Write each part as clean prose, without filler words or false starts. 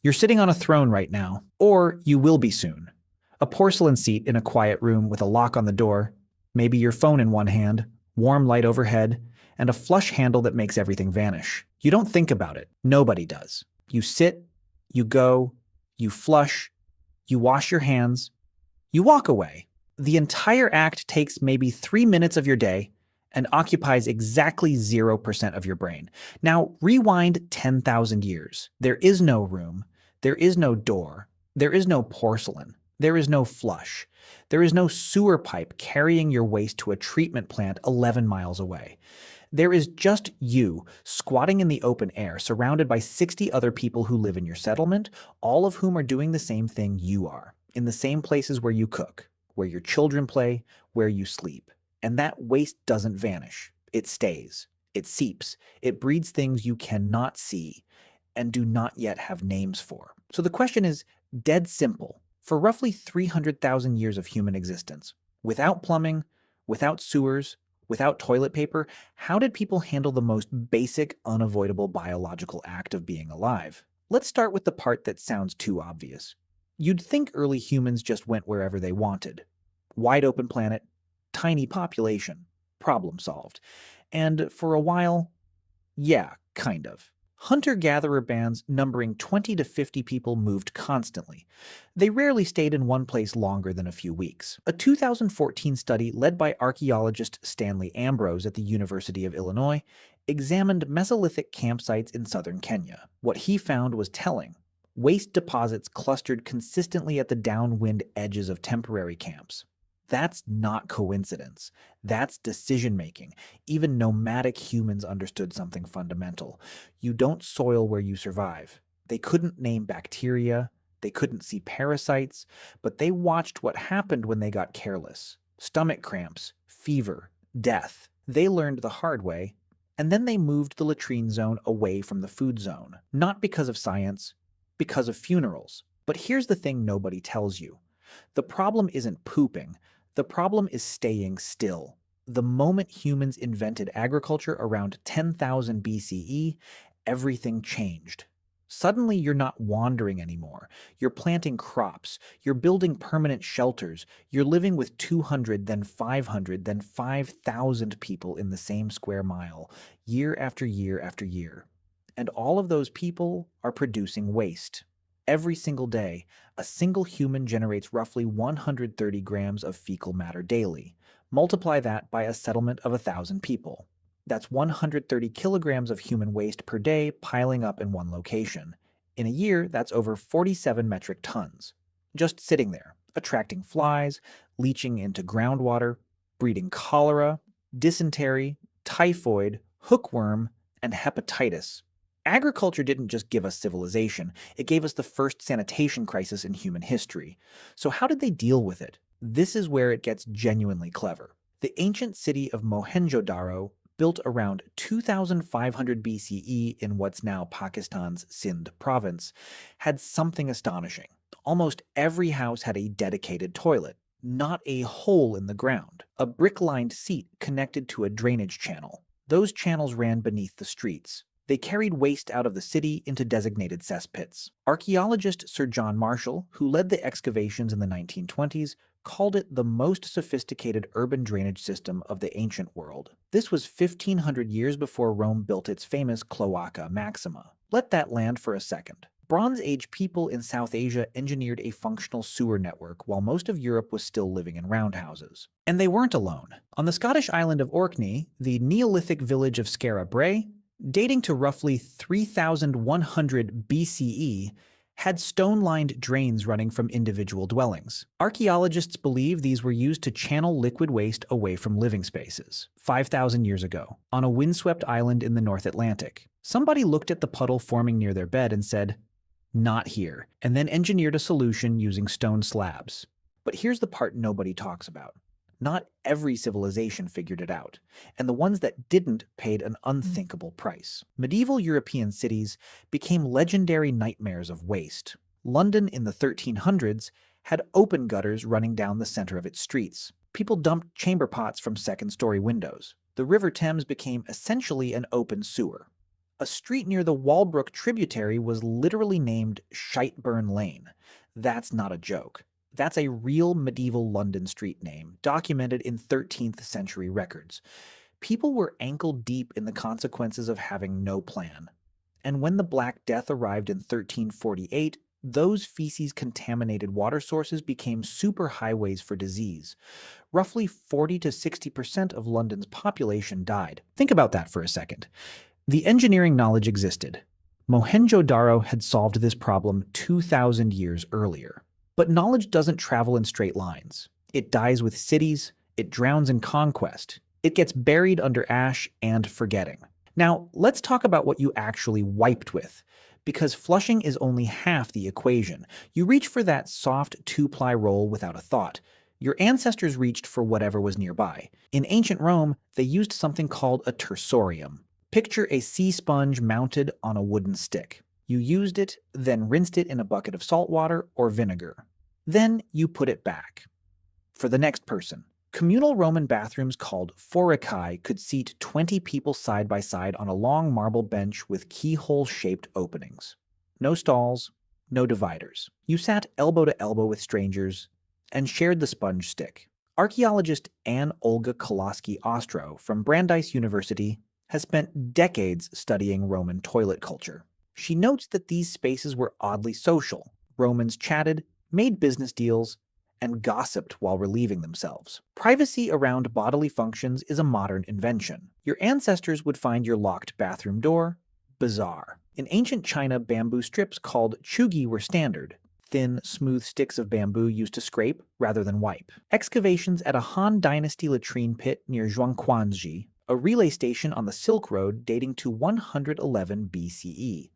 You're sitting on a throne right now, or you will be soon. A porcelain seat in a quiet room with a lock on the door, maybe your phone in one hand, warm light overhead, and a flush handle that makes everything vanish. You don't think about it. Nobody does. You sit, you go, you flush, you wash your hands, you walk away. The entire act takes maybe 3 minutes of your day and occupies exactly 0% of your brain. Now, rewind 10,000 years. There is no room, there is no door, there is no porcelain, there is no flush, there is no sewer pipe carrying your waste to a treatment plant 11 miles away. There is just you, squatting in the open air, surrounded by 60 other people who live in your settlement, all of whom are doing the same thing you are, in the same places where you cook, where your children play, where you sleep. And that waste doesn't vanish. It stays. It seeps. It breeds things you cannot see and do not yet have names for. So the question is dead simple. For roughly 300,000 years of human existence, without plumbing, without sewers, without toilet paper, how did people handle the most basic, unavoidable biological act of being alive? Let's start with the part that sounds too obvious. You'd think early humans just went wherever they wanted. Wide open planet, tiny population, problem solved. And for a while, yeah, kind of. Hunter-gatherer bands numbering 20 to 50 people moved constantly. They rarely stayed in one place longer than a few weeks. A 2014 study led by archaeologist Stanley Ambrose at the University of Illinois examined Mesolithic campsites in southern Kenya. What he found was telling. Waste deposits clustered consistently at the downwind edges of temporary camps. That's not coincidence. That's decision-making. Even nomadic humans understood something fundamental. You don't soil where you survive. They couldn't name bacteria, they couldn't see parasites, but they watched what happened when they got careless. Stomach cramps, fever, death. They learned the hard way, and then they moved the latrine zone away from the food zone. Not because of science, because of funerals. But here's the thing nobody tells you. The problem isn't pooping. The problem is staying still. The moment humans invented agriculture around 10,000 BCE, everything changed. Suddenly, you're not wandering anymore. You're planting crops. You're building permanent shelters. You're living with 200, then 500, then 5,000 people in the same square mile, year after year after year. And all of those people are producing waste. Every single day, a single human generates roughly 130 grams of fecal matter daily. Multiply that by a settlement of 1,000 people. That's 130 kilograms of human waste per day piling up in one location. In a year, that's over 47 metric tons. Just sitting there, attracting flies, leaching into groundwater, breeding cholera, dysentery, typhoid, hookworm, and hepatitis. Agriculture didn't just give us civilization, it gave us the first sanitation crisis in human history. So how did they deal with it? This is where it gets genuinely clever. The ancient city of Mohenjo-daro, built around 2500 BCE in what's now Pakistan's Sindh province, had something astonishing. Almost every house had a dedicated toilet, not a hole in the ground, a brick-lined seat connected to a drainage channel. Those channels ran beneath the streets. They carried waste out of the city into designated cesspits. Archaeologist Sir John Marshall, who led the excavations in the 1920s, called it the most sophisticated urban drainage system of the ancient world. This was 1,500 years before Rome built its famous Cloaca Maxima. Let that land for a second. Bronze Age people in South Asia engineered a functional sewer network while most of Europe was still living in roundhouses. And they weren't alone. On the Scottish island of Orkney, the Neolithic village of Skara Brae, dating to roughly 3,100 BCE, had stone-lined drains running from individual dwellings. Archaeologists believe these were used to channel liquid waste away from living spaces. 5,000 years ago, on a windswept island in the North Atlantic, somebody looked at the puddle forming near their bed and said, "Not here," and then engineered a solution using stone slabs. But here's the part nobody talks about. Not every civilization figured it out, and the ones that didn't paid an unthinkable price. Medieval European cities became legendary nightmares of waste. London in the 1300s had open gutters running down the center of its streets. People dumped chamber pots from second-story windows. The River Thames became essentially an open sewer. A street near the Walbrook tributary was literally named Shiteburn Lane. That's not a joke. That's a real medieval London street name, documented in 13th century records. People were ankle deep in the consequences of having no plan. And when the Black Death arrived in 1348, those feces-contaminated water sources became superhighways for disease. Roughly 40 to 60% of London's population died. Think about that for a second. The engineering knowledge existed. Mohenjo-daro had solved this problem 2,000 years earlier. But knowledge doesn't travel in straight lines. It dies with cities, it drowns in conquest, it gets buried under ash and forgetting. Now, let's talk about what you actually wiped with, because flushing is only half the equation. You reach for that soft two-ply roll without a thought. Your ancestors reached for whatever was nearby. In ancient Rome, they used something called a tersorium. Picture a sea sponge mounted on a wooden stick. You used it, then rinsed it in a bucket of salt water or vinegar. Then you put it back. For the next person, communal Roman bathrooms called foricai could seat 20 people side by side on a long marble bench with keyhole-shaped openings. No stalls, no dividers. You sat elbow to elbow with strangers and shared the sponge stick. Archaeologist Anne Olga Koloski-Ostro from Brandeis University has spent decades studying Roman toilet culture. She notes that these spaces were oddly social. Romans chatted, made business deals, and gossiped while relieving themselves. Privacy around bodily functions is a modern invention. Your ancestors would find your locked bathroom door bizarre. In ancient China, bamboo strips called chugi were standard, thin, smooth sticks of bamboo used to scrape rather than wipe. Excavations at a Han Dynasty latrine pit near Zhuangquanji, a relay station on the Silk Road dating to 111 BCE,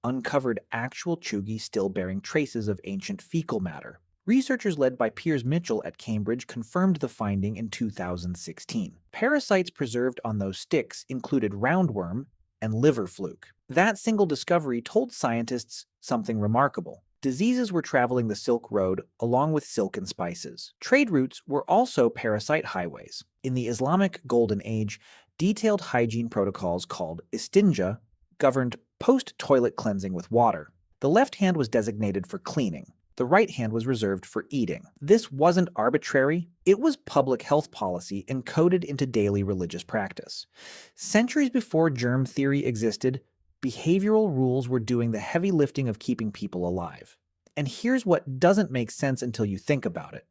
uncovered actual chugi still bearing traces of ancient fecal matter. Researchers led by Piers Mitchell at Cambridge confirmed the finding in 2016. Parasites preserved on those sticks included roundworm and liver fluke. That single discovery told scientists something remarkable. Diseases were traveling the Silk Road along with silk and spices. Trade routes were also parasite highways. In the Islamic Golden Age, detailed hygiene protocols called istinja governed post-toilet cleansing with water. The left hand was designated for cleaning. The right hand was reserved for eating. This wasn't arbitrary. It was public health policy encoded into daily religious practice. Centuries before germ theory existed, behavioral rules were doing the heavy lifting of keeping people alive. And here's what doesn't make sense until you think about it.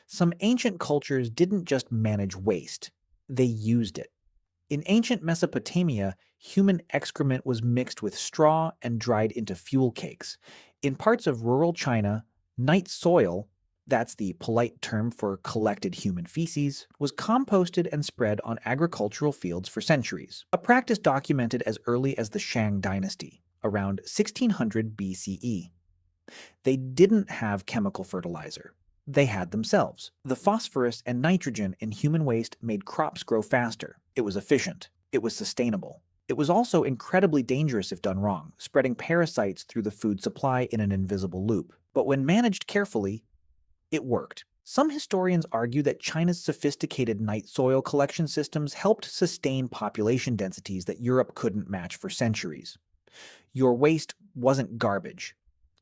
Some ancient cultures didn't just manage waste. They used it. In ancient Mesopotamia, human excrement was mixed with straw and dried into fuel cakes. In parts of rural China, night soil, that's the polite term for collected human feces, was composted and spread on agricultural fields for centuries, a practice documented as early as the Shang dynasty, around 1600 BCE. They didn't have chemical fertilizer. They had themselves. The phosphorus and nitrogen in human waste made crops grow faster. It was efficient. It was sustainable. It was also incredibly dangerous if done wrong, spreading parasites through the food supply in an invisible loop. But when managed carefully, it worked. Some historians argue that China's sophisticated night soil collection systems helped sustain population densities that Europe couldn't match for centuries. Your waste wasn't garbage.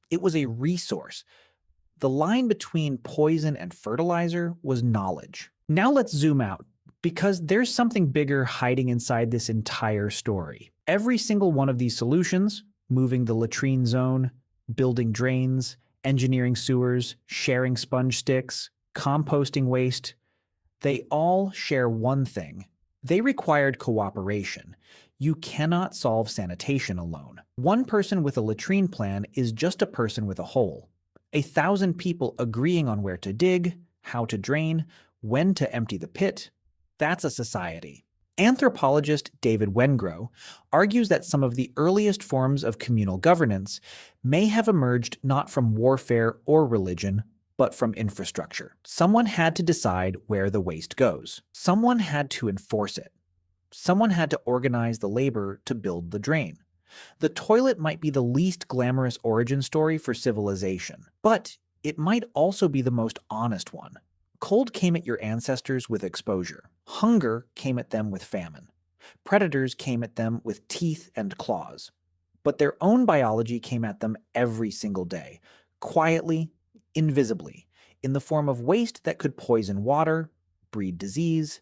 It was a resource. The line between poison and fertilizer was knowledge. Now let's zoom out, because there's something bigger hiding inside this entire story. Every single one of these solutions, moving the latrine zone, building drains, engineering sewers, sharing sponge sticks, composting waste, they all share one thing. They required cooperation. You cannot solve sanitation alone. One person with a latrine plan is just a person with a hole. 1,000 people agreeing on where to dig, how to drain, when to empty the pit, that's a society. Anthropologist David Wengrow argues that some of the earliest forms of communal governance may have emerged not from warfare or religion, but from infrastructure. Someone had to decide where the waste goes. Someone had to enforce it. Someone had to organize the labor to build the drain. The toilet might be the least glamorous origin story for civilization, but it might also be the most honest one. Cold came at your ancestors with exposure. Hunger came at them with famine. Predators came at them with teeth and claws. But their own biology came at them every single day, quietly, invisibly, in the form of waste that could poison water, breed disease,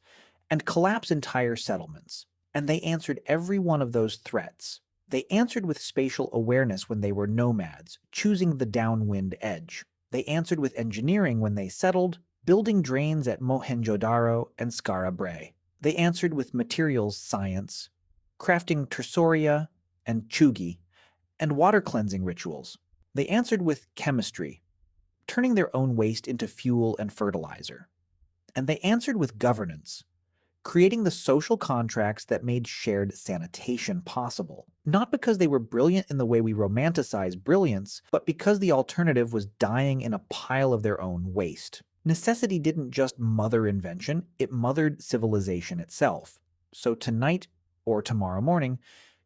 and collapse entire settlements. And they answered every one of those threats. They answered with spatial awareness when they were nomads, choosing the downwind edge. They answered with engineering when they settled, building drains at Mohenjo-daro and Skara Brae. They answered with materials science, crafting tersoria and chugi, and water cleansing rituals. They answered with chemistry, turning their own waste into fuel and fertilizer. And they answered with governance, creating the social contracts that made shared sanitation possible. Not because they were brilliant in the way we romanticize brilliance, but because the alternative was dying in a pile of their own waste. Necessity didn't just mother invention, it mothered civilization itself. So tonight, or tomorrow morning,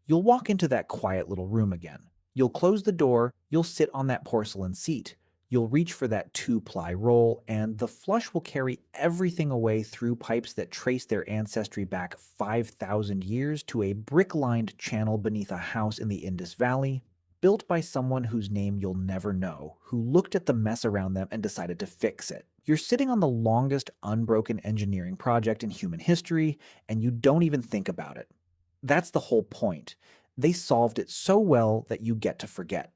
you'll walk into that quiet little room again. You'll close the door, you'll sit on that porcelain seat, you'll reach for that 2-ply roll, and the flush will carry everything away through pipes that trace their ancestry back 5,000 years to a brick-lined channel beneath a house in the Indus Valley, built by someone whose name you'll never know, who looked at the mess around them and decided to fix it. You're sitting on the longest unbroken engineering project in human history, and you don't even think about it. That's the whole point. They solved it so well that you get to forget.